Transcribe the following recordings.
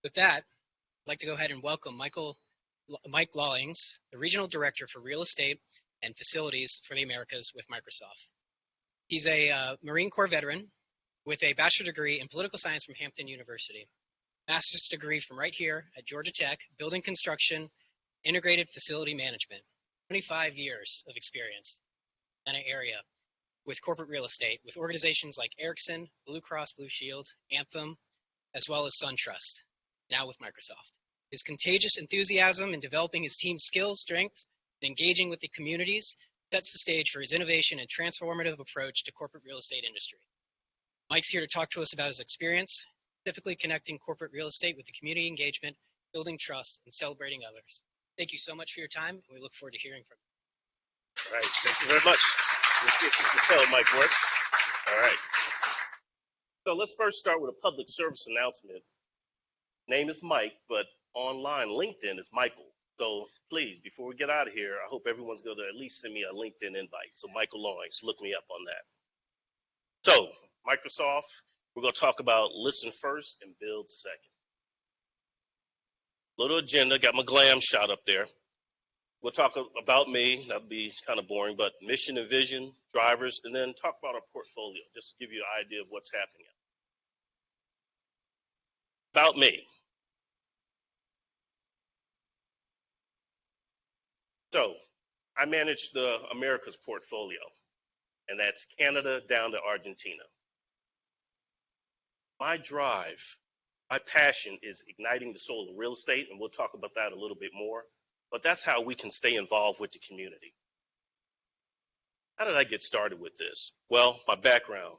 With that, I'd like to go ahead and welcome Mike Lawings, the Regional Director for Real Estate and Facilities for the Americas with Microsoft. He's a Marine Corps veteran with a bachelor's degree in political science from Hampton University, master's degree from right here at Georgia Tech, building construction, integrated facility management, 25 years of experience in an area with corporate real estate with organizations like Ericsson, Blue Cross Blue Shield, Anthem, as well as SunTrust, now with Microsoft. His contagious enthusiasm in developing his team's skills, strengths, and engaging with the communities sets the stage for his innovation and transformative approach to corporate real estate industry. Mike's here to talk to us about his experience, specifically connecting corporate real estate with the community engagement, building trust, and celebrating others. Thank you so much for your time, and we look forward to hearing from you. All right, thank you very much. Let's see if this lapel mic works. All right. So let's first start with a public service announcement. Name is Mike, but online LinkedIn is Michael. So please, before we get out of here, I hope everyone's going to at least send me a LinkedIn invite. So Michael Lawings, look me up on that. So Microsoft, we're going to talk about listen first and build second. Little agenda, got my glam shot up there. We'll talk about me, that'll be kind of boring, but mission and vision, drivers, and then talk about our portfolio, just to give you an idea of what's happening. About me. So I manage the Americas portfolio, and that's Canada down to Argentina. My drive, my passion is igniting the soul of real estate, and we'll talk about that a little bit more, but that's how we can stay involved with the community. How did I get started with this? Well, my background,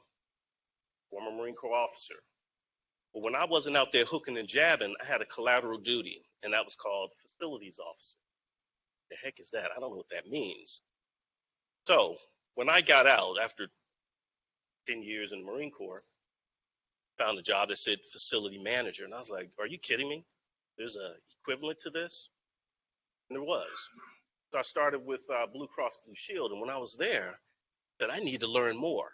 former Marine Corps officer. But when I wasn't out there hooking and jabbing, I had a collateral duty, and that was called facilities officer. The heck is that? I don't know what that means. So when I got out after 10 years in the Marine Corps, found a job that said facility manager. And I was like, are you kidding me? There's an equivalent to this? And there was. So I started with Blue Cross Blue Shield. And when I was there, I said, I need to learn more.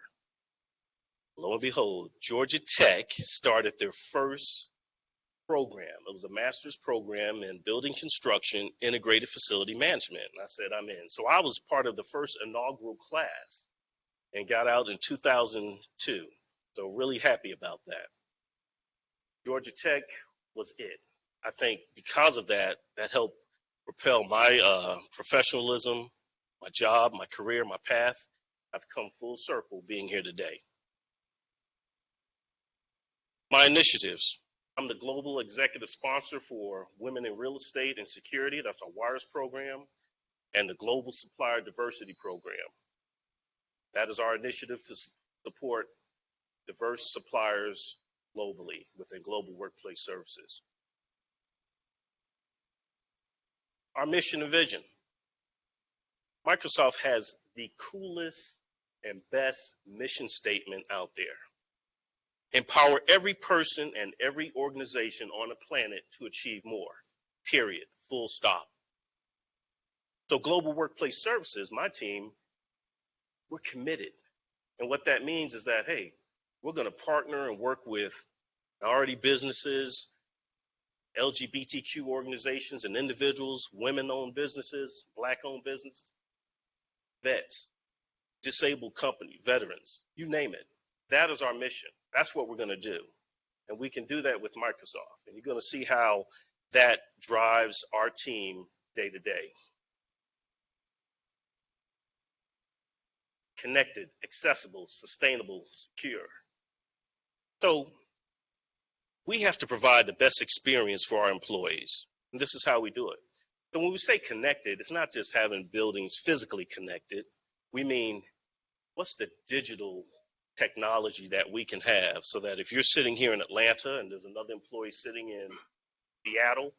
Lo and behold, Georgia Tech started their first program. It was a master's program in building construction, integrated facility management. And I said, I'm in. So I was part of the first inaugural class and got out in 2002. So really happy about that. Georgia Tech was it. I think because of that, that helped propel my professionalism, my job, my career, my path. I've come full circle being here today. My initiatives. I'm the global executive sponsor for Women in Real Estate and Security. That's our WIRES program, and the Global Supplier Diversity Program. That is our initiative to support diverse suppliers globally within global workplace services. Our mission and vision. Microsoft has the coolest and best mission statement out there. Empower every person and every organization on the planet to achieve more, period, full stop. So Global Workplace Services, my team, we're committed. And what that means is that, hey, we're going to partner and work with minority businesses, LGBTQ organizations and individuals, women-owned businesses, black-owned businesses, vets, disabled company, veterans, you name it. That is our mission. That's what we're going to do. And we can do that with Microsoft. And you're going to see how that drives our team day to day. Connected, accessible, sustainable, secure. So we have to provide the best experience for our employees. And this is how we do it. So when we say connected, it's not just having buildings physically connected. We mean, what's the digital technology that we can have so that if you're sitting here in Atlanta and there's another employee sitting in Seattle,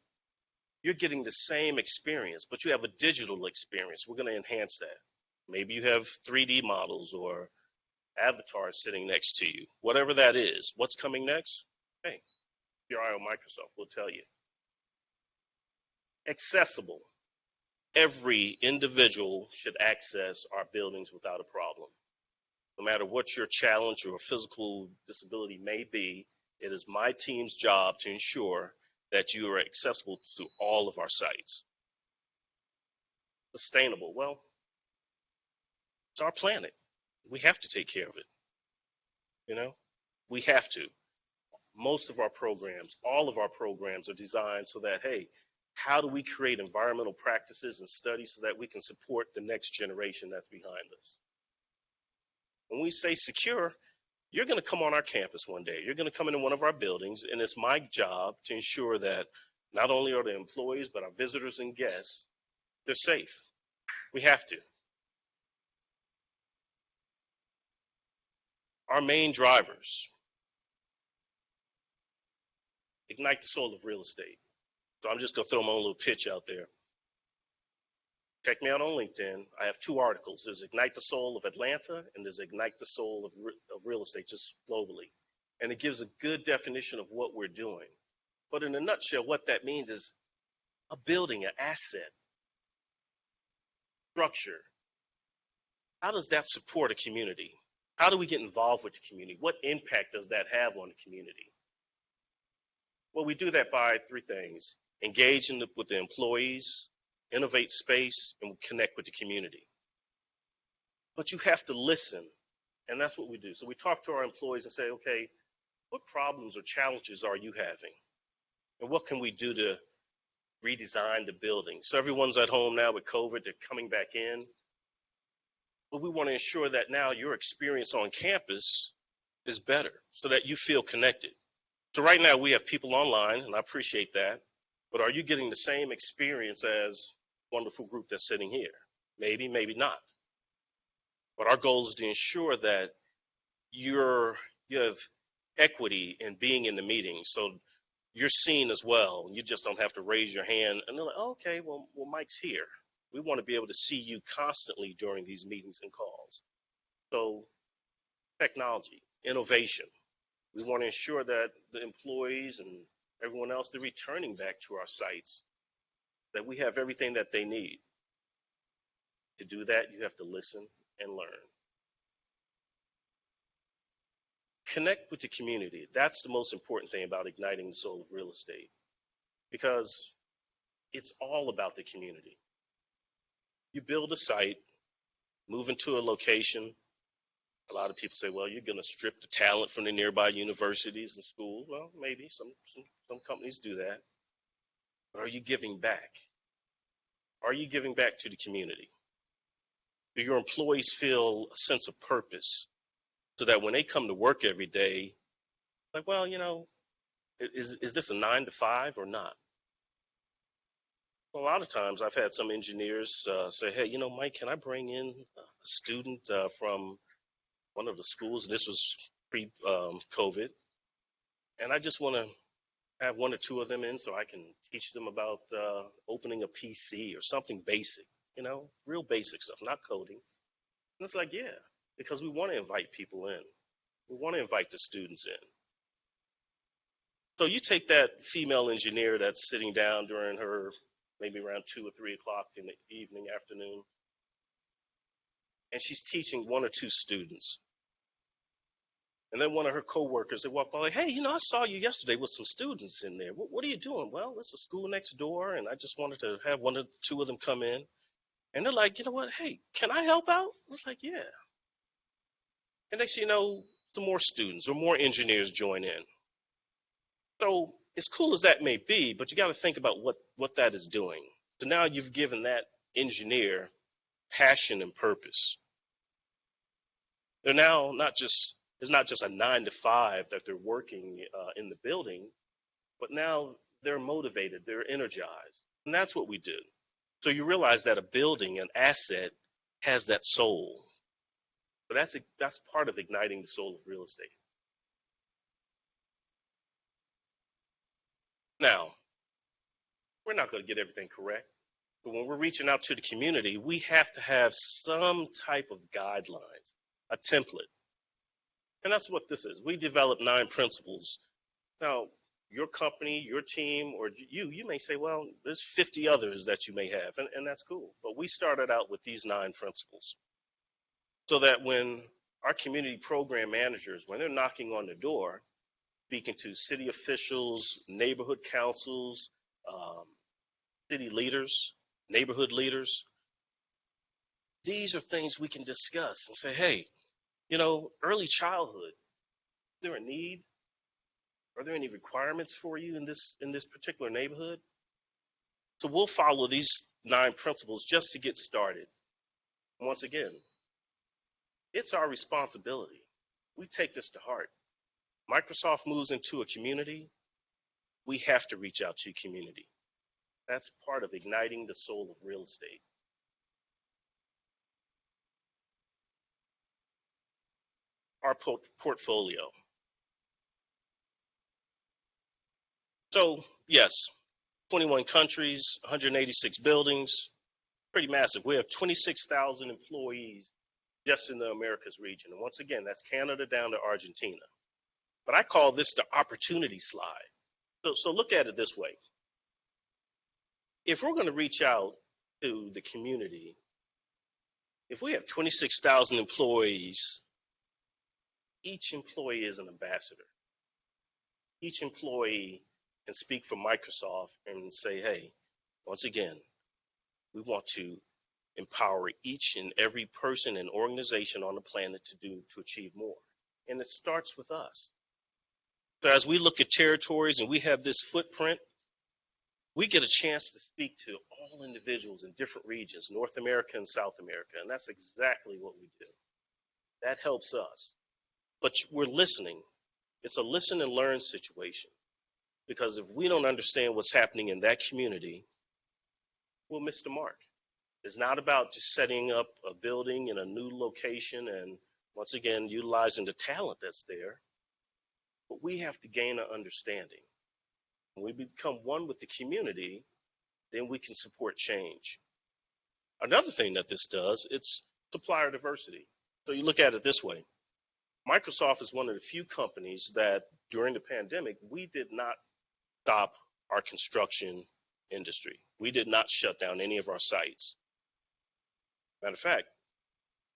you're getting the same experience, but you have a digital experience. We're going to enhance that. Maybe you have 3D models or avatars sitting next to you. Whatever that is, what's coming next? Hey, your eye on Microsoft will tell you. Accessible. Every individual should access our buildings without a problem. No matter what your challenge or physical disability may be, it is my team's job to ensure that you are accessible to all of our sites. Sustainable, well, it's our planet. We have to take care of it. You know, we have to. Most of our programs, all of our programs are designed so that, hey, how do we create environmental practices and studies so that we can support the next generation that's behind us? When we say secure, you're going to come on our campus one day. You're going to come into one of our buildings, and it's my job to ensure that not only are the employees, but our visitors and guests, they're safe. We have to. Our main drivers: ignite the soul of real estate. So I'm just going to throw my own little pitch out there. Check me out on LinkedIn. I have 2 articles. There's Ignite the Soul of Atlanta, and there's Ignite the Soul of real estate, just globally. And it gives a good definition of what we're doing. But in a nutshell, what that means is a building, an asset, structure. How does that support a community? How do we get involved with the community? What impact does that have on the community? Well, we do that by 3 things: engage with the employees, innovate space, and connect with the community. But you have to listen, and that's what we do. So we talk to our employees and say, okay, what problems or challenges are you having? And what can we do to redesign the building? So everyone's at home now with COVID, they're coming back in. But we want to ensure that now your experience on campus is better so that you feel connected. So right now we have people online, and I appreciate that. But are you getting the same experience as a wonderful group that's sitting here? Maybe, maybe not. But our goal is to ensure that you have equity in being in the meeting. So you're seen as well. You just don't have to raise your hand and they're like, oh, okay, well, Mike's here. We want to be able to see you constantly during these meetings and calls. So technology, innovation. We want to ensure that the employees and everyone else, they're returning back to our sites, that we have everything that they need. To do that, you have to listen and learn. Connect with the community. That's the most important thing about igniting the soul of real estate, because it's all about the community. You build a site, move into a location. A lot of people say, well, you're going to strip the talent from the nearby universities and schools. Well, maybe some companies do that. But are you giving back? Are you giving back to the community? Do your employees feel a sense of purpose so that when they come to work every day, like, well, you know, is this a 9 to 5 or not? Well, a lot of times I've had some engineers say, hey, you know, Mike, can I bring in a student from one of the schools? This was pre-COVID. And I just want to have 1 or 2 of them in so I can teach them about opening a PC or something basic, you know, real basic stuff, not coding. And it's like, yeah, because we want to invite people in. We want to invite the students in. So you take that female engineer that's sitting down during her maybe around 2 or 3 o'clock in the evening, afternoon, and she's teaching 1 or 2 students. And then one of her coworkers, they walk by like, hey, you know, I saw you yesterday with some students in there. What are you doing? Well, it's a school next door, and I just wanted to have 1 or 2 of them come in. And they're like, you know what? Hey, can I help out? I was like, yeah. And next thing you know, some more students or more engineers join in. So as cool as that may be, but you got to think about what that is doing. So now you've given that engineer passion and purpose. They're now it's not just a 9 to 5 that they're working in the building, but now they're motivated, they're energized. And that's what we do. So you realize that a building, an asset, has that soul. So that's part of igniting the soul of real estate. Now, we're not going to get everything correct, but when we're reaching out to the community, we have to have some type of guidelines, a template. And that's what this is. We developed 9 principles. Now, your company, your team, or you may say, well, there's 50 others that you may have, and that's cool. But we started out with these 9 principles so that when our community program managers, when they're knocking on the door, speaking to city officials, neighborhood councils, um, city leaders, neighborhood leaders. These are things we can discuss and say, hey, early childhood, is there a need? Are there any requirements for you in this particular neighborhood? So we'll follow these 9 principles just to get started. Once again, it's our responsibility. We take this to heart. Microsoft moves into a community. We have to reach out to community. That's part of igniting the soul of real estate. Our portfolio. So, yes, 21 countries, 186 buildings, pretty massive. We have 26,000 employees just in the Americas region. And once again, that's Canada down to Argentina. But I call this the opportunity slide. So look at it this way. If we're going to reach out to the community, if we have 26,000 employees, each employee is an ambassador. Each employee can speak for Microsoft and say, hey, once again, we want to empower each and every person and organization on the planet to achieve more. And it starts with us. So as we look at territories and we have this footprint, we get a chance to speak to all individuals in different regions, North America and South America, and that's exactly what we do. That helps us. But we're listening. It's a listen and learn situation, because if we don't understand what's happening in that community, we'll miss the mark. It's not about just setting up a building in a new location and, once again, utilizing the talent that's there, but we have to gain an understanding. When we become one with the community, then we can support change. Another thing that this does, it's supplier diversity. So you look at it this way. Microsoft is one of the few companies that during the pandemic, we did not stop our construction industry. We did not shut down any of our sites. Matter of fact,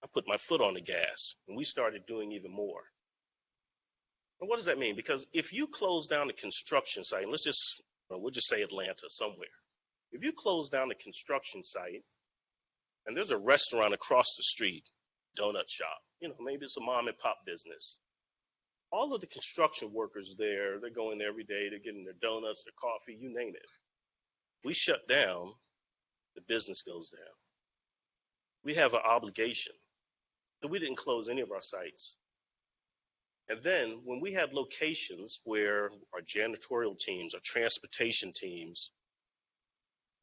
I put my foot on the gas and we started doing even more. And what does that mean? Because if you close down the construction site, and we'll just say Atlanta somewhere. If you close down the construction site and there's a restaurant across the street, donut shop, maybe it's a mom and pop business. All of the construction workers there, they're going there every day, they're getting their donuts, their coffee, you name it. We shut down, the business goes down. We have an obligation. So we didn't close any of our sites. And then when we had locations where our janitorial teams, our transportation teams,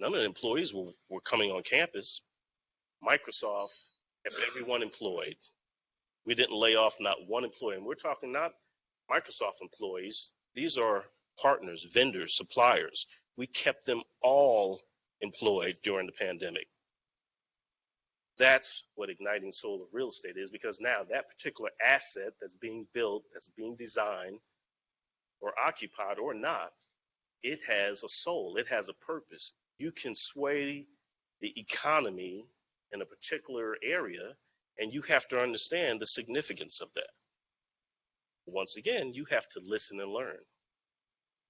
none of the employees were coming on campus, Microsoft kept everyone employed. We didn't lay off not one employee. And we're talking not Microsoft employees. These are partners, vendors, suppliers. We kept them all employed during the pandemic. That's what igniting soul of real estate is, because now that particular asset that's being built, that's being designed or occupied or not, it has a soul, it has a purpose. You can sway the economy in a particular area, and you have to understand the significance of that. Once again, you have to listen and learn.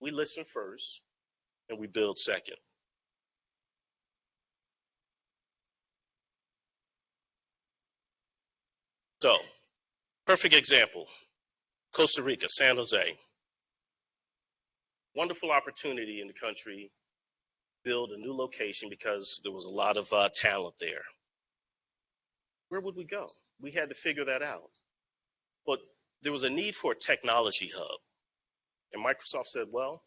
We listen first, and we build second. So, perfect example, Costa Rica, San Jose. Wonderful opportunity in the country, build a new location because there was a lot of talent there. Where would we go? We had to figure that out. But there was a need for a technology hub. And Microsoft said, well,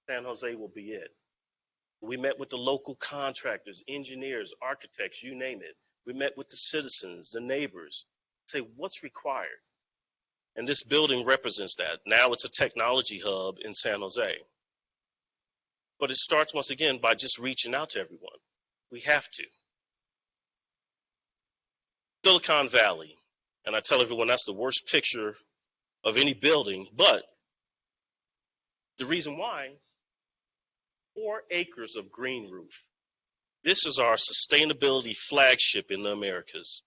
San Jose will be it. We met with the local contractors, engineers, architects, you name it. We met with the citizens, the neighbors, say what's required. And this building represents that. Now it's a technology hub in San Jose. But it starts once again by just reaching out to everyone. We have to. Silicon Valley. And I tell everyone that's the worst picture of any building, but the reason why, 4 acres of green roof. This is our sustainability flagship in the Americas.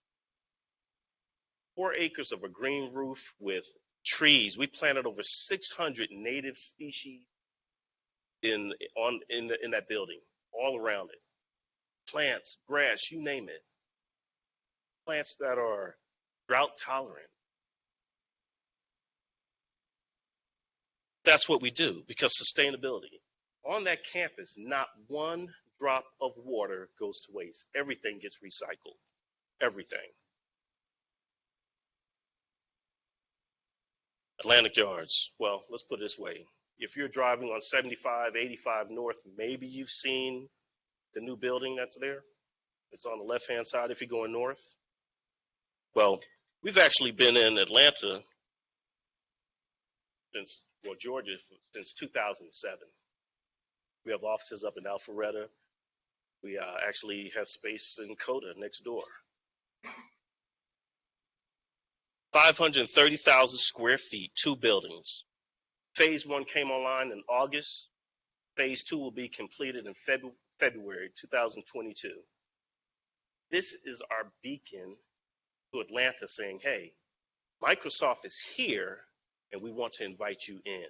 4 acres of a green roof with trees. We planted over 600 native species in that building, all around it. Plants, grass, you name it. Plants that are drought tolerant. That's what we do because sustainability. On that campus, not one drop of water goes to waste. Everything gets recycled. Everything. Atlantic Yards. Well, let's put it this way. If you're driving on 75, 85 North, maybe you've seen the new building that's there. It's on the left-hand side if you're going north. Well, we've actually been in Atlanta Georgia since 2007. We have offices up in Alpharetta. We actually have space in Coda next door. 530,000 square feet, 2 buildings. Phase 1 came online in August. Phase 2 will be completed in February 2022. This is our beacon to Atlanta saying, hey, Microsoft is here and we want to invite you in.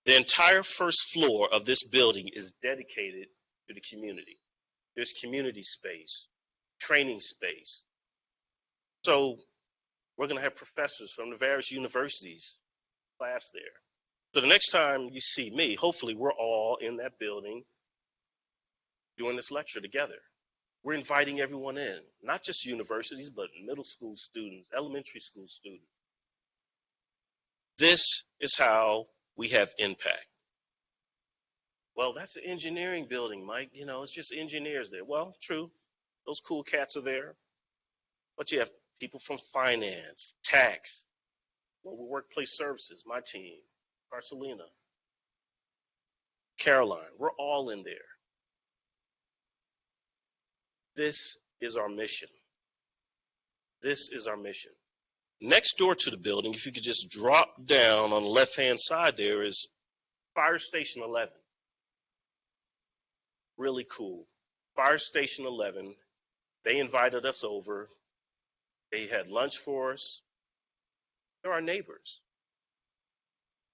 The entire first floor of this building is dedicated to the community. There's community space, training space. So we're going to have professors from the various universities class there. So the next time you see me, hopefully we're all in that building doing this lecture together. We're inviting everyone in, not just universities, but middle school students, elementary school students. This is how we have impact. Well, that's an engineering building, Mike. You know, it's just engineers there. Well, true. Those cool cats are there. But you have people from finance, tax, workplace services, my team, Marcelina, Caroline. We're all in there. This is our mission. This is our mission. Next door to the building, if you could just drop down on the left-hand side there, is Fire Station 11. Really cool. Fire Station 11, they invited us over. They had lunch for us. They're our neighbors.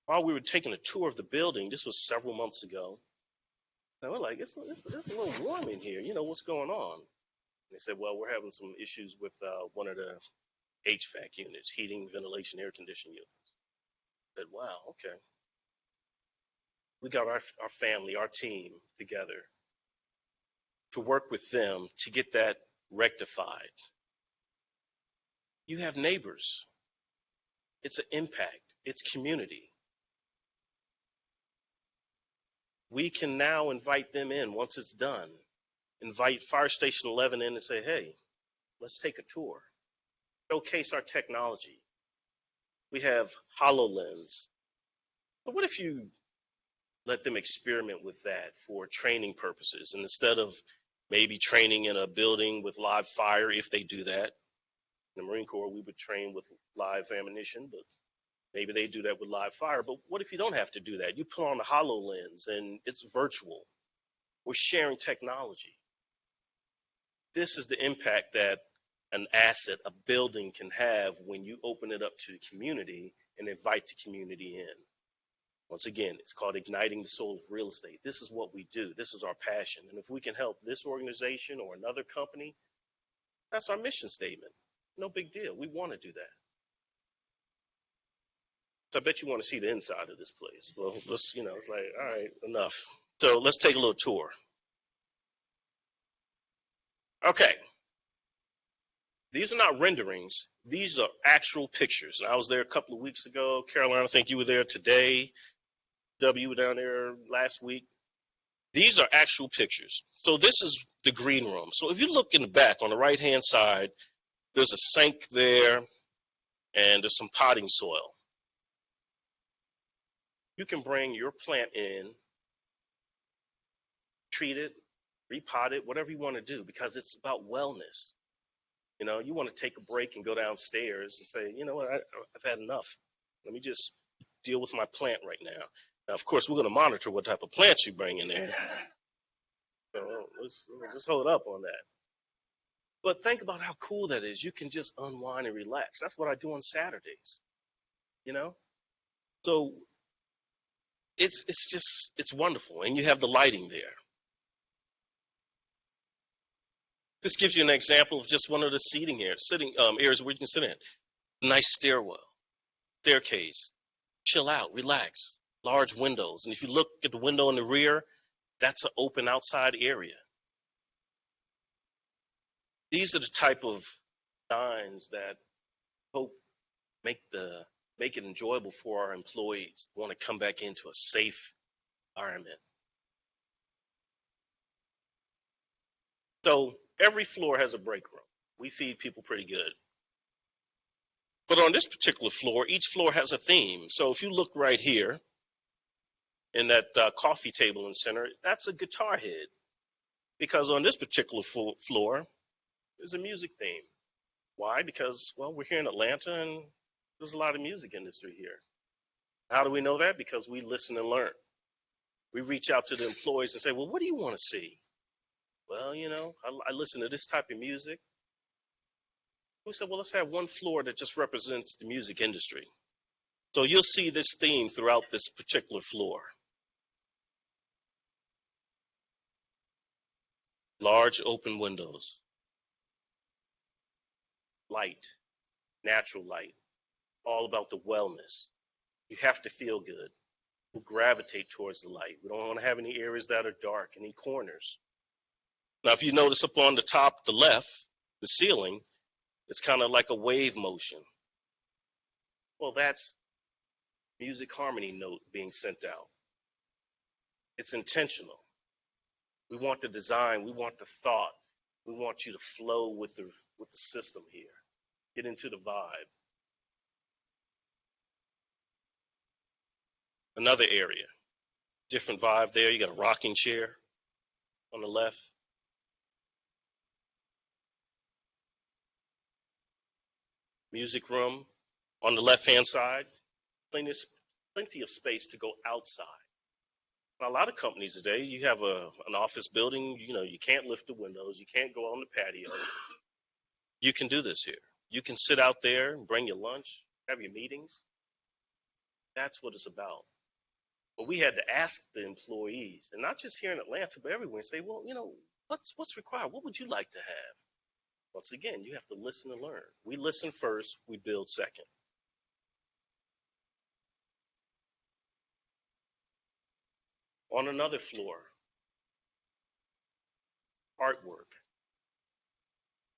While we were taking a tour of the building, this was several months ago, and we're like, it's a little warm in here. You know, what's going on? And they said, well, we're having some issues with one of the HVAC units, heating, ventilation, air conditioning units. I said, wow, okay. We got our family, our team together to work with them to get that rectified. You have neighbors. It's an impact. It's community. We can now invite them in once it's done. Invite Fire Station 11 in and say, hey, let's take a tour. Showcase our technology. We have HoloLens. But what if you let them experiment with that for training purposes? And instead of maybe training in a building with live fire, if they do that, in the Marine Corps, we would train with live ammunition, but maybe they do that with live fire. But what if you don't have to do that? You put on a HoloLens and it's virtual. We're sharing technology. This is the impact that an asset, a building can have when you open it up to the community and invite the community in. Once again, it's called igniting the soul of real estate. This is what we do. This is our passion. And if we can help this organization or another company, that's our mission statement. No big deal. We want to do that. So I bet you want to see the inside of this place. Well, let's, it's like, all right, enough. So let's take a little tour. Okay. These are not renderings. These are actual pictures. And I was there a couple of weeks ago. Caroline, I think you were there today. W were down there last week. These are actual pictures. So this is the green room. So if you look in the back on the right-hand side, there's a sink there, and there's some potting soil. You can bring your plant in, treat it, repot it, whatever you want to do, because it's about wellness. You know, you want to take a break and go downstairs and say, you know what, I've had enough. Let me just deal with my plant right now. Now, of course, we're going to monitor what type of plants you bring in there. So let's hold up on that. But think about how cool that is. You can just unwind and relax. That's what I do on Saturdays. you know? So it's wonderful. And you have the lighting there. This gives you an example of just one of the sitting areas where you can sit in. Nice stairwell, staircase, chill out, relax, large windows. And if you look at the window in the rear, that's an open outside area. These are the type of signs that hope make it enjoyable for our employees who want to come back into a safe environment. So every floor has a break room. We feed people pretty good. But on this particular floor, each floor has a theme. So if you look right here in that coffee table in the center, that's a guitar head. Because on this particular floor, there's a music theme. Why? Because, well, we're here in Atlanta and there's a lot of music industry here. How do we know that? Because we listen and learn. We reach out to the employees and say, well, what do you want to see? Well, I listen to this type of music. We said, well, let's have one floor that just represents the music industry. So you'll see this theme throughout this particular floor. Large open windows. Light, natural light, all about the wellness. You have to feel good. We'll gravitate towards the light. We don't want to have any areas that are dark, any corners. Now, if you notice up on the top, the left, the ceiling, it's kind of like a wave motion. Well, that's music harmony note being sent out. It's intentional. We want the design. We want the thought. We want you to flow with the system here. Get into the vibe. Another area, different vibe there. You got a rocking chair on the left. Music room on the left-hand side. Plenty of space to go outside. Now, a lot of companies today, you have an office building, you can't lift the windows, you can't go on the patio. You can do this here. You can sit out there and bring your lunch, have your meetings. That's what it's about. But we had to ask the employees, and not just here in Atlanta, but everywhere, and say, well, what's required? What would you like to have? Once again, you have to listen and learn. We listen first, we build second. On another floor, artwork.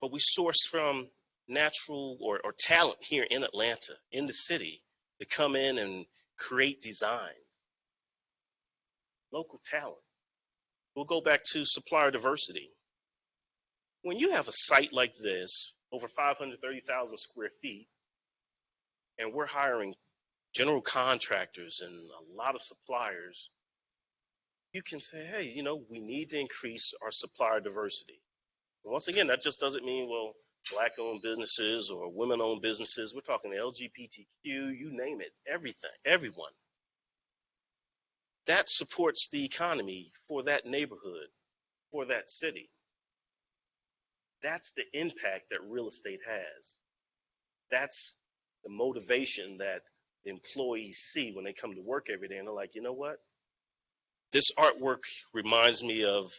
But we source from natural or talent here in Atlanta, in the city, to come in and create designs. Local talent. We'll go back to supplier diversity. When you have a site like this, over 530,000 square feet, and we're hiring general contractors and a lot of suppliers, you can say, hey, we need to increase our supplier diversity. And once again, that just doesn't mean, well, Black-owned businesses or women-owned businesses. We're talking LGBTQ, you name it, everything, everyone. That supports the economy for that neighborhood, for that city. That's the impact that real estate has. That's the motivation that the employees see when they come to work every day. And they're like, you know what? This artwork reminds me of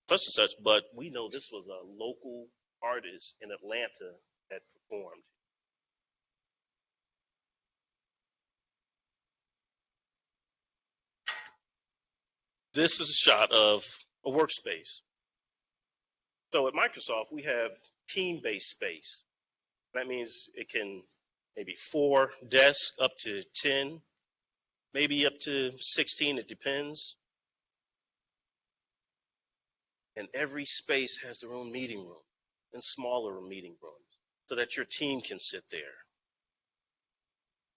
such and such, but we know this was a local artist in Atlanta that performed. This is a shot of a workspace. So at Microsoft, we have team-based space. That means it can maybe 4 desks up to 10, maybe up to 16, it depends. And every space has their own meeting room and smaller meeting rooms so that your team can sit there.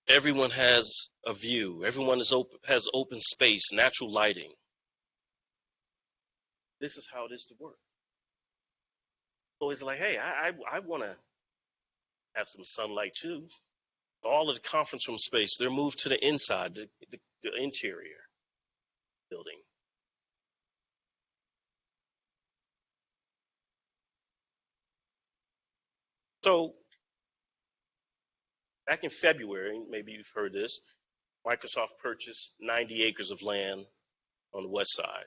Everyone has a view. Everyone has open space, natural lighting. This is how it is to work. So it's like, hey, I want to have some sunlight too. All of the conference room space, they're moved to the inside, the interior building. So Back in February, maybe you've heard this, Microsoft purchased 90 acres of land on the west side.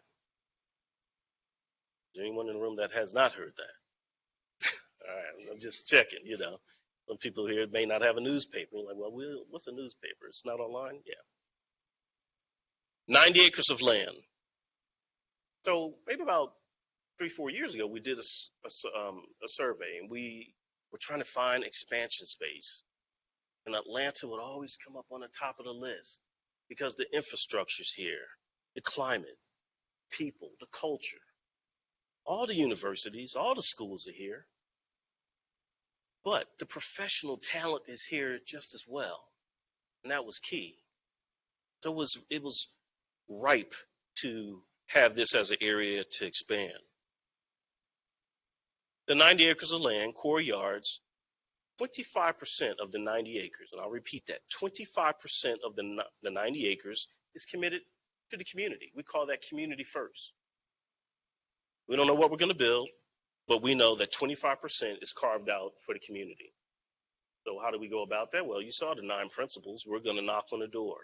Is there anyone in the room that has not heard that? All right, I'm just checking, Some people here may not have a newspaper. You're like, well, what's a newspaper? It's not online? Yeah. 90 acres of land. So maybe about 3-4 years ago, we did a survey, and we were trying to find expansion space. And Atlanta would always come up on the top of the list because the infrastructure's here, the climate, people, the culture. All the universities, all the schools are here. But the professional talent is here just as well. And that was key. So it was ripe to have this as an area to expand. The 90 acres of land, core yards, 25% of the 90 acres, and I'll repeat that, 25% of the 90 acres is committed to the community. We call that community first. We don't know what we're going to build, but we know that 25% is carved out for the community. So how do we go about that? Well, you saw the 9 principles. We're going to knock on the door.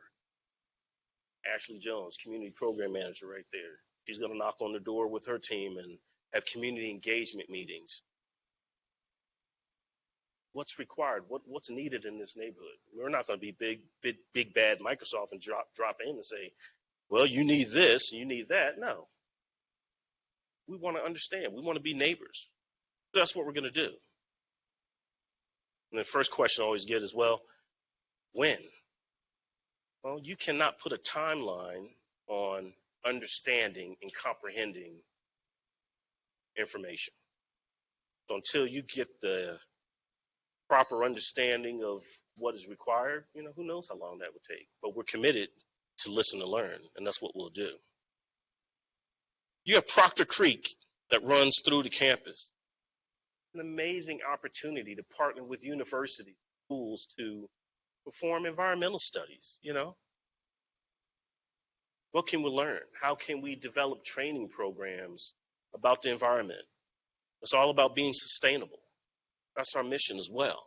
Ashley Jones, community program manager right there. She's going to knock on the door with her team and have community engagement meetings. What's required? What's needed in this neighborhood? We're not going to be big bad Microsoft and drop in and say, well, you need this, you need that. No. We want to understand. We want to be neighbors. That's what we're going to do. And the first question I always get is, well, when? Well, you cannot put a timeline on understanding and comprehending information. So until you get the proper understanding of what is required, who knows how long that would take. But we're committed to listen and learn, and that's what we'll do. You have Proctor Creek that runs through the campus. An amazing opportunity to partner with universities, schools to perform environmental studies, What can we learn? How can we develop training programs about the environment? It's all about being sustainable. That's our mission as well.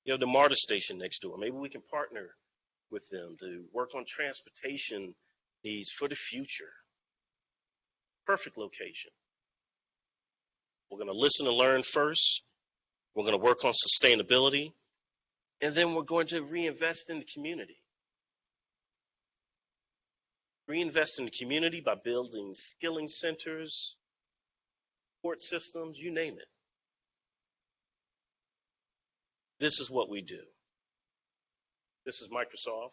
You have the MARTA station next door. Maybe we can partner with them to work on transportation needs for the future. Perfect location. We're going to listen and learn first. We're going to work on sustainability. And then we're going to reinvest in the community. Reinvest in the community by building skilling centers, support systems, you name it. This is what we do. This is Microsoft,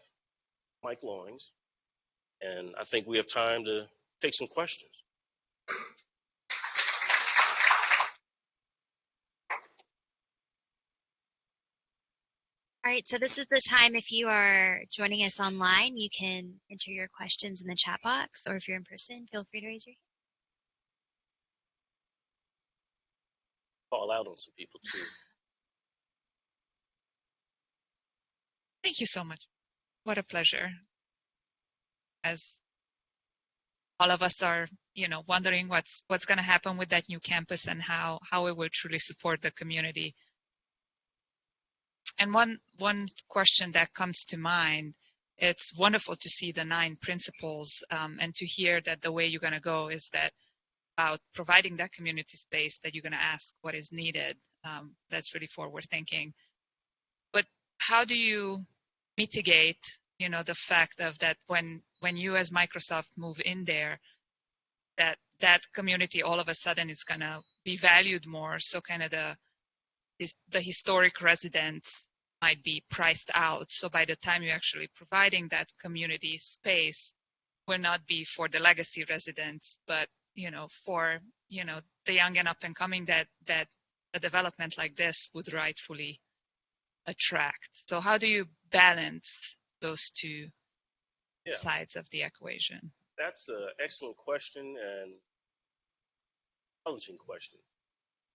Mike Lawings, and I think we have time to take some questions. All right, so this is the time. If you are joining us online, you can enter your questions in the chat box, or if you're in person, feel free to raise your hand. Call out on some people too. Thank you so much. What a pleasure. As all of us are, wondering what's going to happen with that new campus and how it will truly support the community. And one question that comes to mind, it's wonderful to see the 9 principles and to hear that the way you're going to go is that about providing that community space, that you're going to ask what is needed. That's really forward thinking. But how do you mitigate, the fact of that when you as Microsoft move in there, that community all of a sudden is going to be valued more. So kind of the historic residents might be priced out. So by the time you're actually providing that community space, will not be for the legacy residents, but for the young and up and coming that a development like this would rightfully attract. So how do you balance those two sides of the equation? That's an excellent question and challenging question,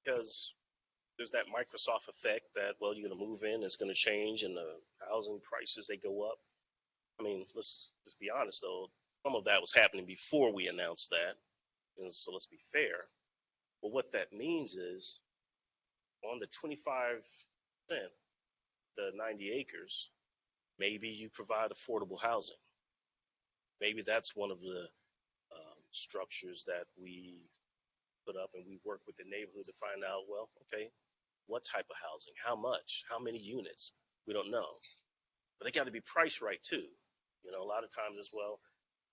because there's that Microsoft effect that, well, you're going to move in, it's going to change, and the housing prices, they go up. I mean, let's be honest, though. Some of that was happening before we announced that, and so let's be fair. But what that means is on the 25%, the 90 acres, maybe you provide affordable housing. Maybe that's one of the structures that we put up, and we work with the neighborhood to find out, well, okay, what type of housing, how much, how many units, we don't know. But they got to be priced right too. You know, a lot of times as well,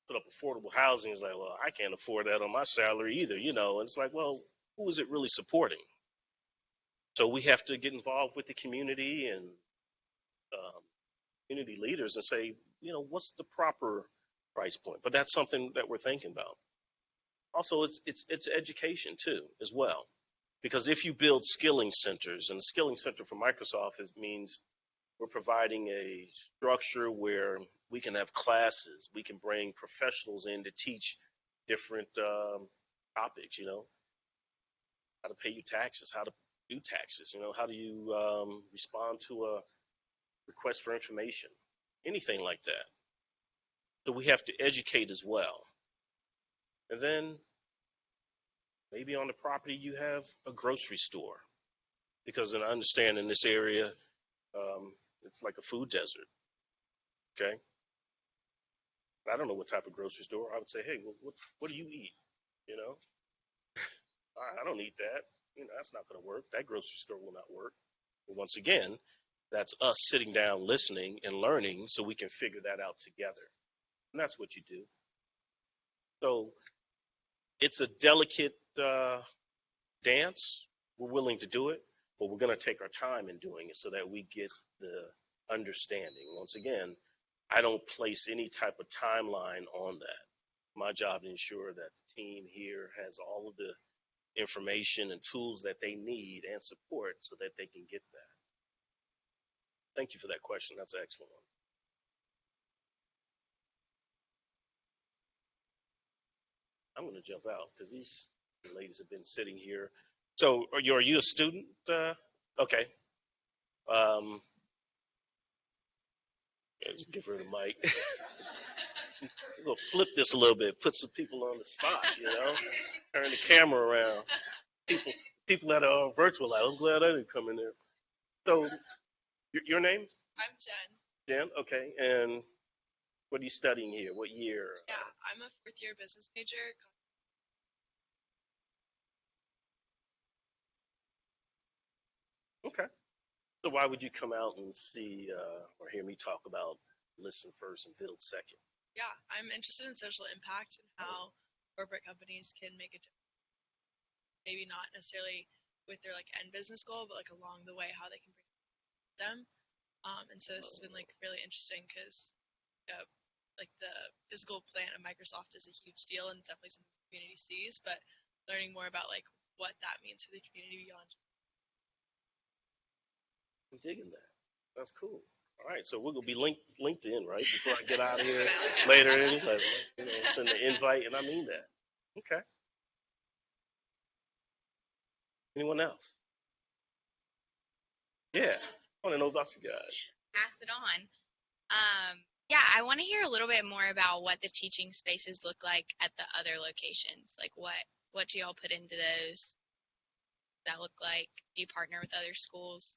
put up affordable housing is like, well, I can't afford that on my salary either, you know, and it's like, well, who is it really supporting? So we have to get involved with the community and community leaders and say, you know, what's the proper price point? But that's something that we're thinking about. Also, it's education too, as well. Because if you build skilling centers, and a skilling center for Microsoft means we're providing a structure where we can have classes, we can bring professionals in to teach different topics, you know, how to pay your taxes, how to do taxes, you know, how do you respond to a request for information, anything like that. So we have to educate as well. And then maybe on the property you have a grocery store, because I understand in this area it's like a food desert. Okay, I don't know what type of grocery store. I would say, hey, well, what do you eat? You know, I don't eat that. You know, that's not going to work. That grocery store will not work. But once again, that's us sitting down, listening, and learning, so we can figure that out together. And that's what you do. So it's a delicate dance. We're willing to do it, but we're going to take our time in doing it so that we get the understanding. Once again, I don't place any type of timeline on that. My job to ensure that the team here has all of the information and tools that they need and support so that they can get that. Thank you for that question. That's an excellent one. I'm going to jump out because these ladies have been sitting here. So are you a student? Okay. Just give her the mic. We'll flip this a little bit, put some people on the spot, you know, turn the camera around. People that are virtual, I'm glad I didn't come in there. So your name? I'm Jen. Jen, okay. And what are you studying here? What year? Yeah, I'm a fourth year business major. Okay. So why would you come out and see or hear me talk about listen first and build second? Yeah, I'm interested in social impact and how corporate companies can make a difference. Maybe not necessarily with their like end business goal, but like along the way, how they can bring them. And so this has been like really interesting because like the physical plant of Microsoft is a huge deal and definitely something the community sees, but learning more about like what that means for the community beyond. I'm digging that. That's cool. All right, so we're gonna be linked in, right? Before I get out of here later, you know, send the invite, and I mean that. Okay. Anyone else? Yeah, I want to know about you guys. Pass it on. Yeah, I want to hear a little bit more about what the teaching spaces look like at the other locations. Like what do y'all put into those? That look like? Do you partner with other schools?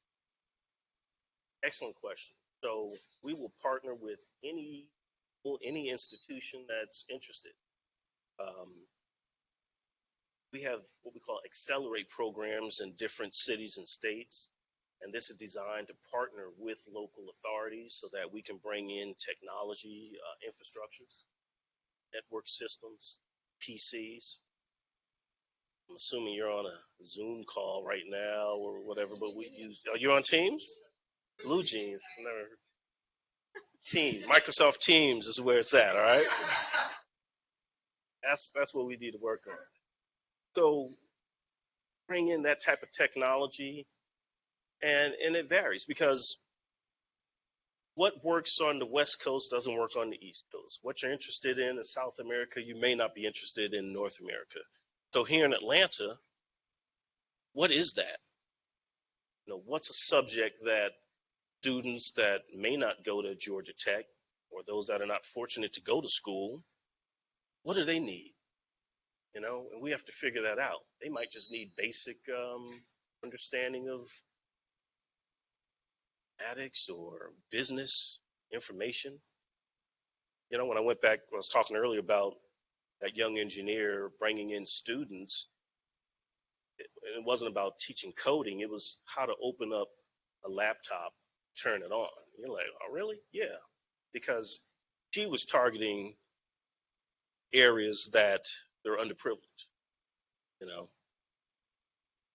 Excellent question. So we will partner with any institution that's interested. We have what we call accelerate programs in different cities and states. And this is designed to partner with local authorities so that we can bring in technology, infrastructures, network systems, PCs. I'm assuming you're on a Zoom call right now or whatever, but we use, are you on Teams? Blue Jeans. Never. Teams. Microsoft Teams is where it's at, all right? That's what we need to work on. So bring in that type of technology. And it varies because what works on the West Coast doesn't work on the East Coast. What you're interested in South America, you may not be interested in North America. So here in Atlanta, what is that? You know, what's a subject that students that may not go to Georgia Tech or those that are not fortunate to go to school, what do they need? You know, and we have to figure that out. They might just need basic understanding of mathematics or business information. You know, when I went back, I was talking earlier about that young engineer bringing in students. It wasn't about teaching coding. It was how to open up a laptop, turn it on. You're like, oh, really? Yeah. Because she was targeting areas that they're underprivileged, you know.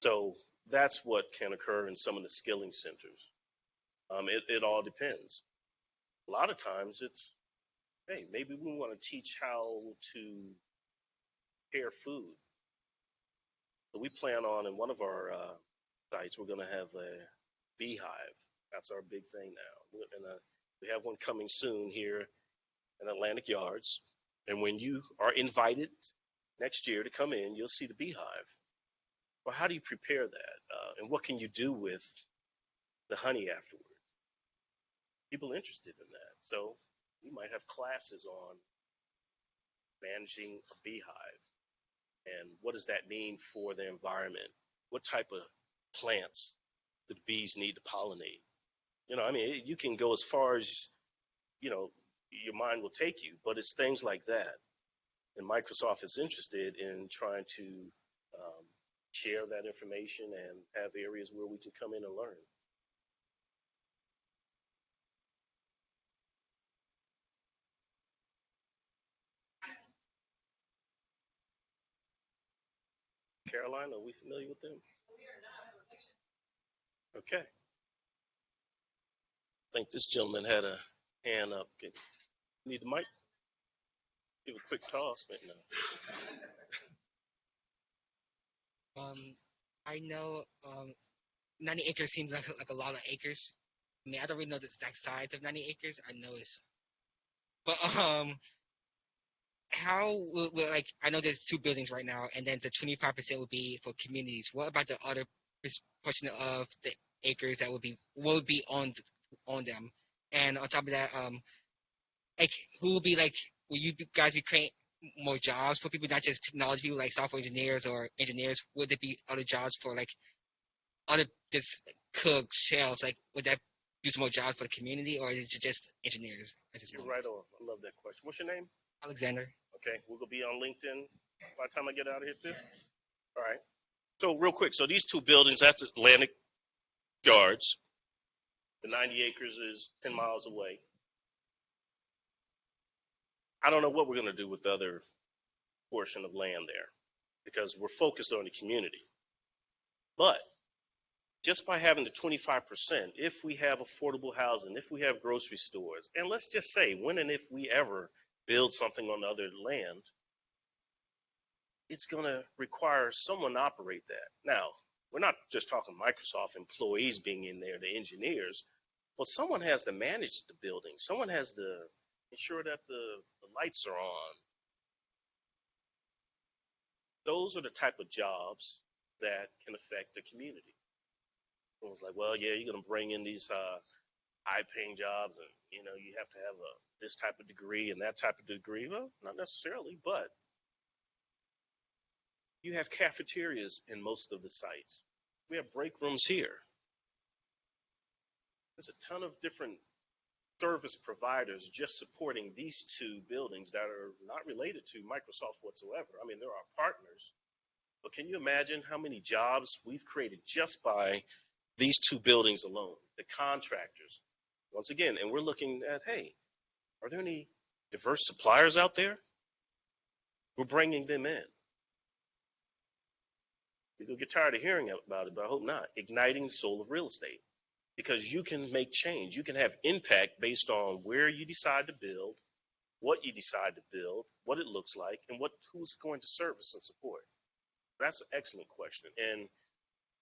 So that's what can occur in some of the skilling centers. It all depends. A lot of times it's, hey, maybe we want to teach how to prepare food. So we plan on in one of our sites, we're going to have a beehive. That's our big thing now. We have one coming soon here in Atlantic Yards. And when you are invited next year to come in, you'll see the beehive. Well, how do you prepare that? And what can you do with the honey afterwards? People are interested in that. So we might have classes on managing a beehive and what does that mean for the environment? What type of plants do the bees need to pollinate? You know, I mean, you can go as far as, you know, your mind will take you, but it's things like that. And Microsoft is interested in trying to share that information and have areas where we can come in and learn. Caroline, are we familiar with them? Okay. I think this gentleman had a hand up. Need the mic? Give a quick toss. But no. I know 90 acres seems like a lot of acres. I mean, I don't really know the exact size of 90 acres. I know it's, but how will like I know there's two buildings right now, and then the 25% would be for communities. What about the other portion of the acres that would be on them? And on top of that, like who will be like? Will you guys be creating more jobs for people, not just technology people like software engineers or engineers? Would there be other jobs for like other just cooks, shelves? Like would that do some more jobs for the community, or is it just engineers at this You're moment? right on. I love that question. What's your name? Alexander. Okay, we're gonna be on LinkedIn by the time I get out of here too. All right. So real quick, so these two buildings, that's Atlantic Yards. The 90 acres is 10 miles away. I don't know what we're gonna do with the other portion of land there because we're focused on the community. But just by having the 25%, if we have affordable housing, if we have grocery stores, and let's just say when and if we ever build something on the other land, it's going to require someone to operate that. Now, we're not just talking Microsoft employees being in there, the engineers, but someone has to manage the building. Someone has to ensure that the lights are on. Those are the type of jobs that can affect the community. Someone's like, well, yeah, you're going to bring in these high-paying jobs, and you know you have to have this type of degree and that type of degree. Well, not necessarily, but you have cafeterias in most of the sites. We have break rooms here. There's a ton of different service providers just supporting these two buildings that are not related to Microsoft whatsoever. I mean, they're our partners. But can you imagine how many jobs we've created just by these two buildings alone? The contractors, once again, and we're looking at, hey, are there any diverse suppliers out there? We're bringing them in. You'll get tired of hearing about it, but I hope not. Igniting the soul of real estate. Because you can make change. You can have impact based on where you decide to build, what you decide to build, what it looks like, and who's going to service and support. That's an excellent question. And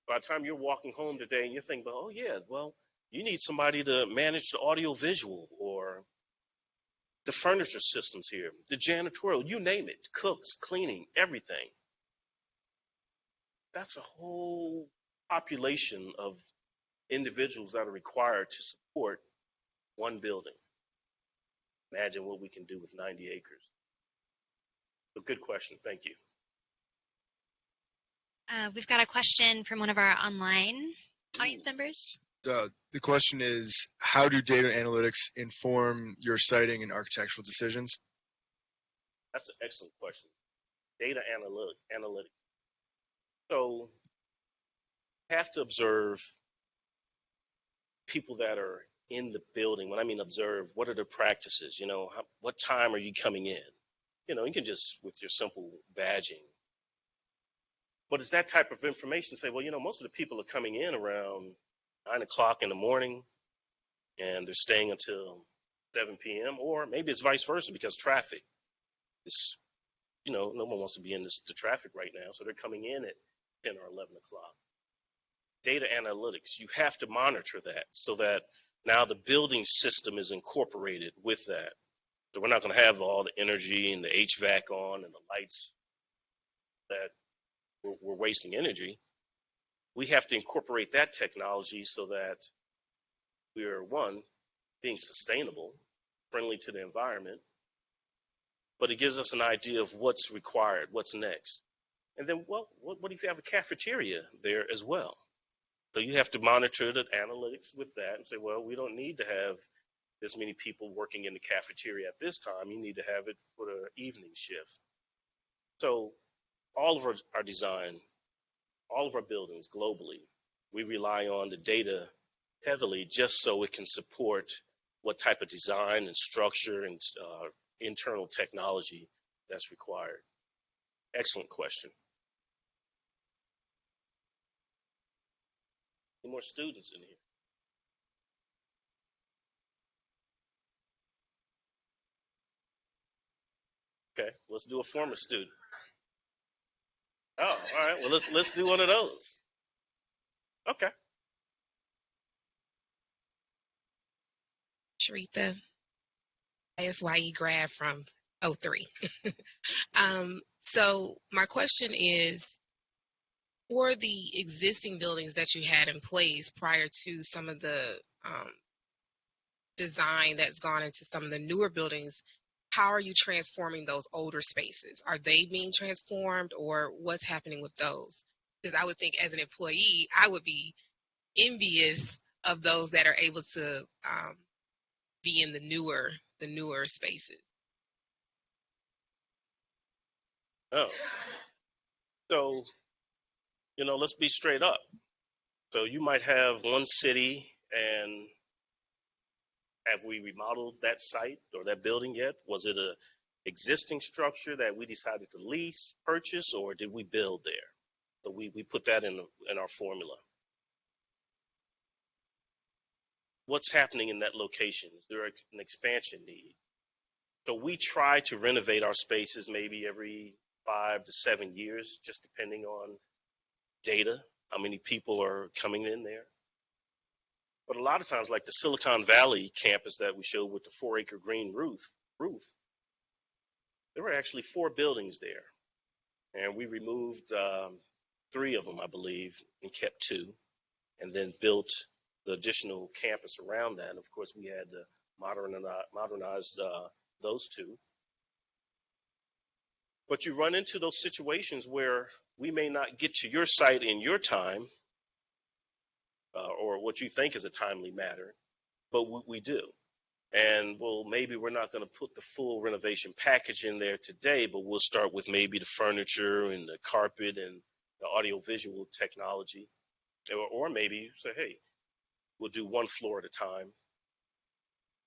by the time you're walking home today and you're thinking, oh, yeah, well, you need somebody to manage the audio visual or the furniture systems here, the janitorial, you name it, cooks, cleaning, everything. That's a whole population of individuals that are required to support one building. Imagine what we can do with 90 acres. So good question. Thank you. We've got a question from one of our online audience members. The question is, how do data analytics inform your siting and architectural decisions? That's an excellent question. Data analytics. So you have to observe people that are in the building. When I mean observe, what are their practices? What time are you coming in? You can just, with your simple badging. But it's that type of information. Say, well, most of the people are coming in around 9 o'clock in the morning, and they're staying until 7 p.m. Or maybe it's vice versa because traffic is, no one wants to be in the traffic right now, so they're coming in at 10 or 11 o'clock. Data analytics, you have to monitor that so that now the building system is incorporated with that. So we're not going to have all the energy and the HVAC on and the lights that we're wasting energy. We have to incorporate that technology so that we are, one, being sustainable, friendly to the environment, but it gives us an idea of what's required, what's next. And then, well, what if you have a cafeteria there as well? So you have to monitor the analytics with that and say, well, we don't need to have this many people working in the cafeteria at this time. You need to have it for the evening shift. So all of our design, all of our buildings globally, we rely on the data heavily just so it can support what type of design and structure and internal technology that's required. Excellent question. Any more students in here? Okay, let's do a former student. Oh, all right. Well, let's do one of those. Okay. Sharita, ISYE grad from '03. So my question is, for the existing buildings that you had in place prior to some of the design that's gone into some of the newer buildings, how are you transforming those older spaces? Are they being transformed, or what's happening with those? Because I would think as an employee, I would be envious of those that are able to be in the newer spaces. Oh, so let's be straight up. So you might have one city, and have we remodeled that site or that building yet? Was it a existing structure that we decided to lease, purchase, or did we build there? So we put that in our formula. What's happening in that location? Is there an expansion need? So we try to renovate our spaces maybe every 5 to 7 years, just depending on data, how many people are coming in there. But a lot of times, like the Silicon Valley campus that we showed with the 4-acre green roof, there were actually 4 buildings there. And we removed 3 of them, I believe, and kept 2, and then built the additional campus around that. And of course, we had to modernize those 2. But you run into those situations where we may not get to your site in your time, or what you think is a timely matter, but we do. And well, maybe we're not going to put the full renovation package in there today, but we'll start with maybe the furniture and the carpet and the audiovisual technology. Or maybe say, hey, we'll do 1 floor at a time.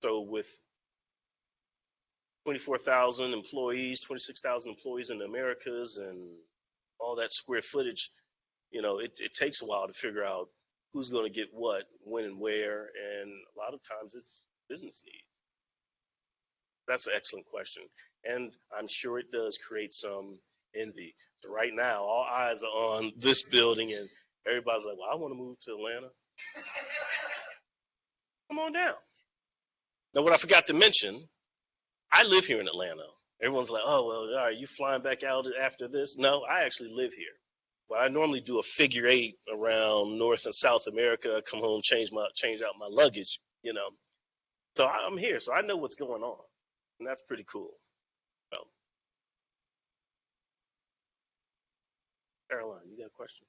So with 24,000 employees, 26,000 employees in the Americas, and all that square footage, it takes a while to figure out who's going to get what, when and where, and a lot of times it's business needs. That's an excellent question, and I'm sure it does create some envy. So right now, all eyes are on this building, and everybody's like, well, I want to move to Atlanta. Come on down. Now, what I forgot to mention, I live here in Atlanta. Everyone's like, oh, well, all right, you flying back out after this? No, I actually live here. Well, I normally do a figure 8 around North and South America, come home, change out my luggage, So I'm here, so I know what's going on, and that's pretty cool. So, Caroline, you got a question?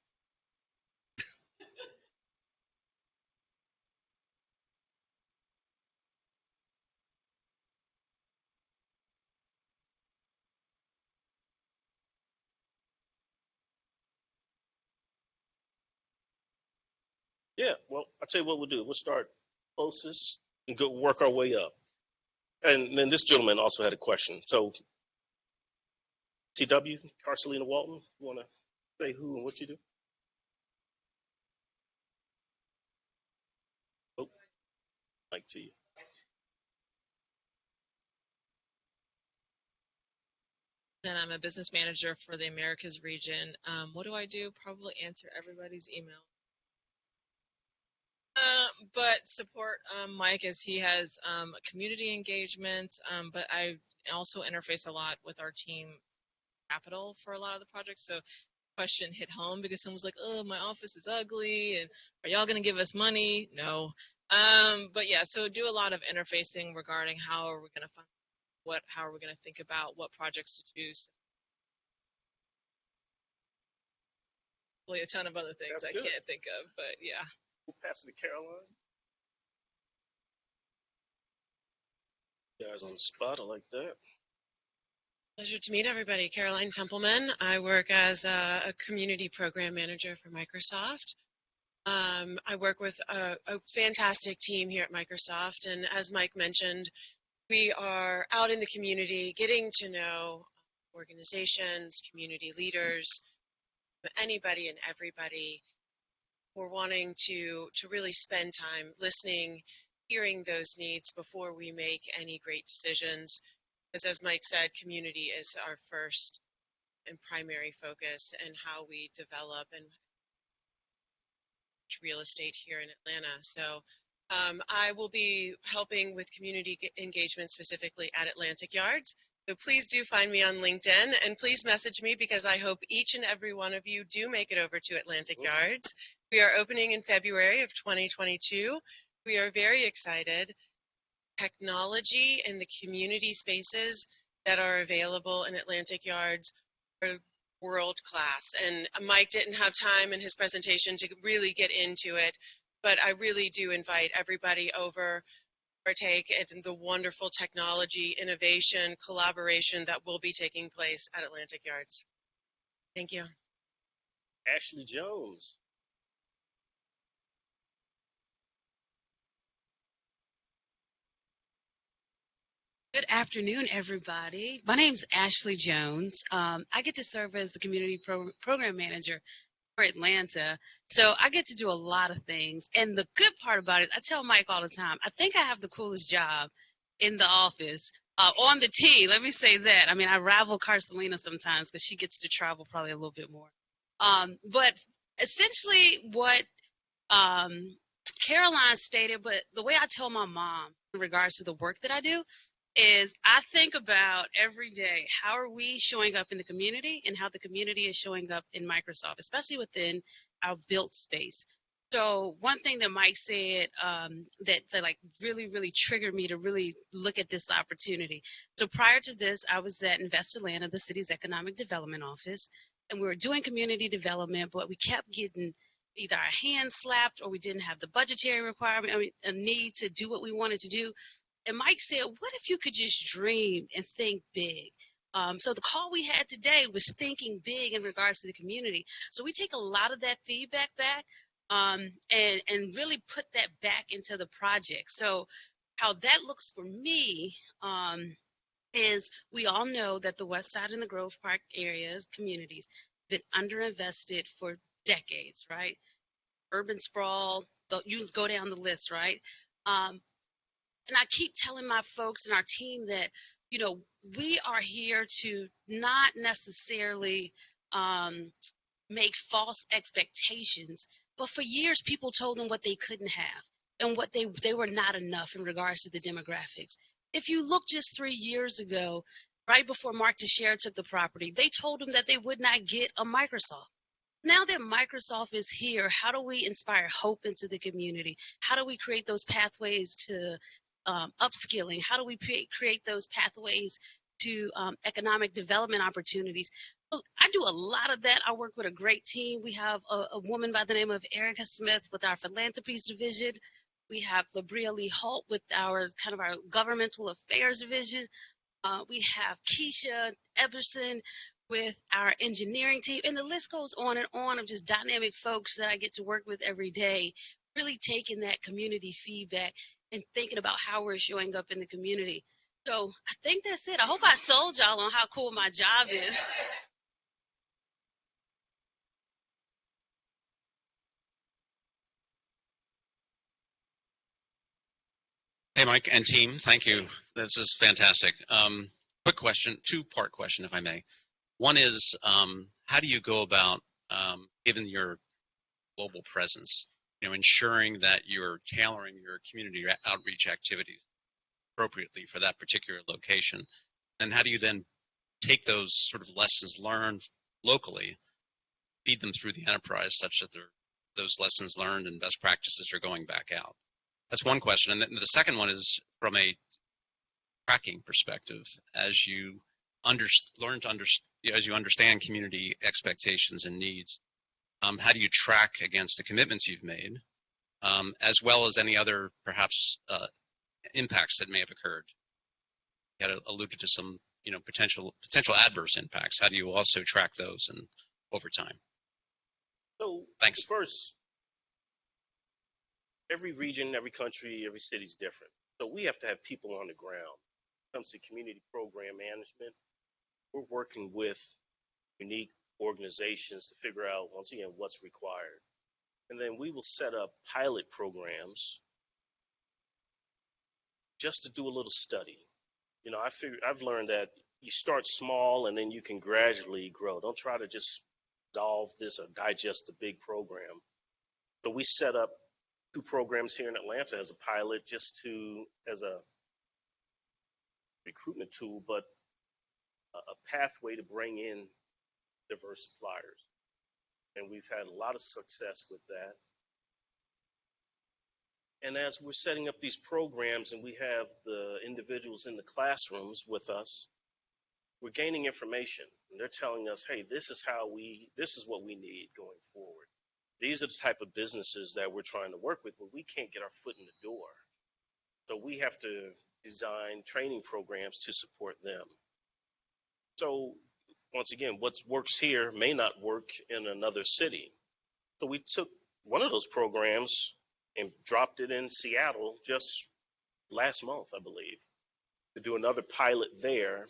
Yeah, well, I'll tell you what we'll do. We'll start closest and go work our way up. And then this gentleman also had a question. So, TW, Carcelina Walton, you want to say who and what you do? Oh, mic to you. And I'm a business manager for the Americas region. What do I do? Probably answer everybody's email. But support Mike as he has community engagement, but I also interface a lot with our team capital for a lot of the projects. So question hit home because someone's like, oh, my office is ugly, and are y'all going to give us money? No. But yeah, so do a lot of interfacing regarding how are we going to fund how are we going to think about what projects to choose. A ton of other things I can't think of, but yeah. We'll pass it to Caroline. You guys on the spot, I like that. Pleasure to meet everybody. Caroline Templeman. I work as a community program manager for Microsoft. I work with a fantastic team here at Microsoft, and as Mike mentioned, we are out in the community getting to know organizations, community leaders, anybody and everybody. We're wanting to really spend time listening, hearing those needs before we make any great decisions. Because as Mike said, community is our first and primary focus in how we develop and real estate here in Atlanta. So I will be helping with community engagement specifically at Atlantic Yards. So please do find me on LinkedIn, and please message me because I hope each and every one of you do make it over to Atlantic Yards. We are opening in February of 2022. We are very excited. Technology and the community spaces that are available in Atlantic Yards are world class. And Mike didn't have time in his presentation to really get into it, but I really do invite everybody over to partake in the wonderful technology, innovation, collaboration that will be taking place at Atlantic Yards. Thank you. Ashley Jones. Good afternoon, everybody. My name's Ashley Jones. I get to serve as the community program manager for Atlanta. So I get to do a lot of things. And the good part about it, I tell Mike all the time, I think I have the coolest job in the office, on the team. Let me say that. I mean, I rival Carcelina sometimes because she gets to travel probably a little bit more. But essentially what Caroline stated, but the way I tell my mom in regards to the work that I do, is I think about every day, how are we showing up in the community and how the community is showing up in Microsoft, especially within our built space. So one thing that Mike said that like really triggered me to really look at this opportunity. So prior to this, I was at Invest Atlanta, the city's economic development office, and we were doing community development, but we kept getting either our hands slapped or we didn't have the budgetary requirement, a need to do what we wanted to do. And Mike said, what if you could just dream and think big? So the call we had today was thinking big in regards to the community. So we take a lot of that feedback back and really put that back into the project. So how that looks for me is we all know that the West Side and the Grove Park areas, communities, been underinvested for decades, right? Urban sprawl, you go down the list, right? And I keep telling my folks and our team that, you know, we are here to not necessarily make false expectations, but for years people told them what they couldn't have and what they were not enough in regards to the demographics. If you look just 3 years ago, right before Mark Teixeira took the property, they told them that they would not get a Microsoft. Now that Microsoft is here, how do we inspire hope into the community? How do we create those pathways to upskilling? How do we create those pathways to economic development opportunities? So I do a lot of that. I work with a great team. We have a woman by the name of Erica Smith with our philanthropies division. We have Labria Lee Holt with our governmental affairs division. We have Keisha Eberson with our engineering team, and the list goes on and on of just dynamic folks that I get to work with every day, really taking that community feedback and thinking about how we're showing up in the community. So I think that's it. I hope I sold y'all on how cool my job is. Hey, Mike and team, thank you. This is fantastic. Quick question, two-part question, if I may. One is, how do you go about, given your global presence, ensuring that you're tailoring your community outreach activities appropriately for that particular location? And how do you then take those sort of lessons learned locally, feed them through the enterprise such that those lessons learned and best practices are going back out? That's one question. And then the second one is from a tracking perspective, as you as you understand community expectations and needs, how do you track against the commitments you've made, as well as any other perhaps impacts that may have occurred? You had alluded to some potential adverse impacts. How do you also track those and over time? So thanks. First, every region, every country, every city is different. So we have to have people on the ground. When it comes to community program management, we're working with unique organizations to figure out, once again, what's required. And then we will set up pilot programs just to do a little study. I've learned that you start small and then you can gradually grow. Don't try to just solve this or digest a big program. So we set up 2 programs here in Atlanta as a pilot, just as a recruitment tool, but a pathway to bring in diverse suppliers. And we've had a lot of success with that. And as we're setting up these programs and we have the individuals in the classrooms with us, we're gaining information. And they're telling us, hey, this is what we need going forward. These are the type of businesses that we're trying to work with, but we can't get our foot in the door. So we have to design training programs to support them. So once again, what works here may not work in another city. So we took one of those programs and dropped it in Seattle just last month, I believe, to do another pilot there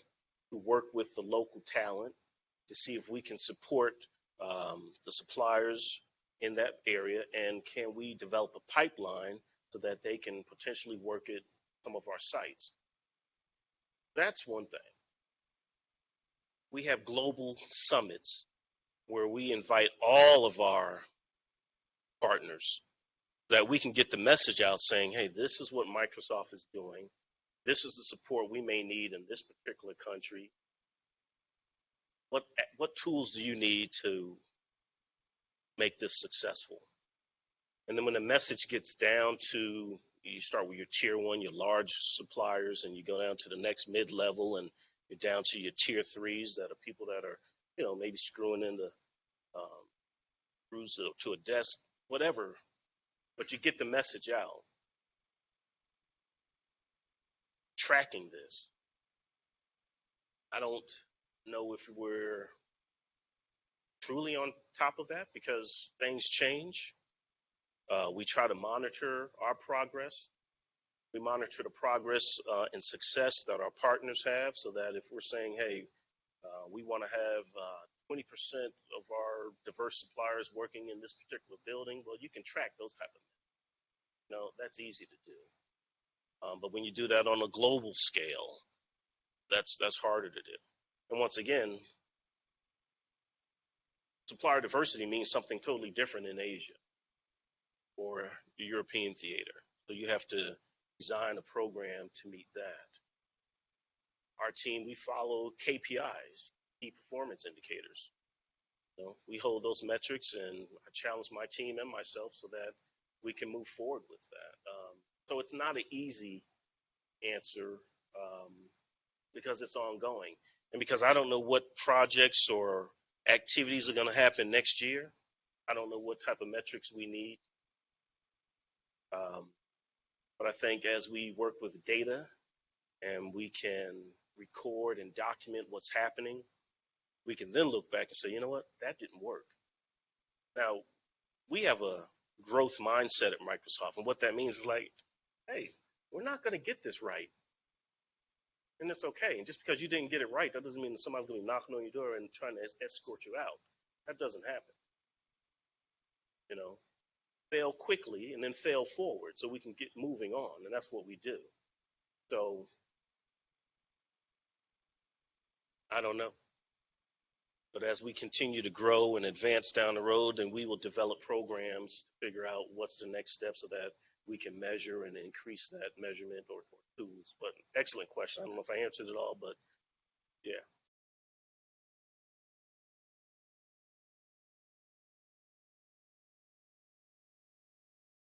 to work with the local talent to see if we can support the suppliers in that area, and can we develop a pipeline so that they can potentially work at some of our sites. That's one thing. We have global summits where we invite all of our partners that we can get the message out saying, hey, this is what Microsoft is doing. This is the support we may need in this particular country. What tools do you need to make this successful? And then when the message gets down to, you start with your tier 1, your large suppliers, and you go down to the next mid-level, and you're down to your tier 3s that are people that are, maybe screwing in the screws to a desk, whatever. But you get the message out. Tracking this. I don't know if we're truly on top of that because things change. We try to monitor our progress. We monitor the progress and success that our partners have, so that if we're saying, hey, we want to have 20% of our diverse suppliers working in this particular building, well, you can track those type of things. That's easy to do. But when you do that on a global scale, that's harder to do. And once again, supplier diversity means something totally different in Asia or the European theater. So you have to design a program to meet that. Our team, we follow KPIs, key performance indicators. We hold those metrics, and I challenge my team and myself so that we can move forward with that. So it's not an easy answer because it's ongoing. And because I don't know what projects or activities are going to happen next year, I don't know what type of metrics we need. But I think as we work with data and we can record and document what's happening, we can then look back and say, you know what, that didn't work. Now, we have a growth mindset at Microsoft. And what that means is like, hey, we're not going to get this right. And it's okay. And just because you didn't get it right, that doesn't mean that somebody's going to be knocking on your door and trying to escort you out. That doesn't happen. You know, fail quickly and then fail forward so we can get moving on. And that's what we do. So, I don't know. But as we continue to grow and advance down the road, then we will develop programs to figure out what's the next steps so that we can measure and increase that measurement or tools. But excellent question. I don't know if I answered it all, but yeah.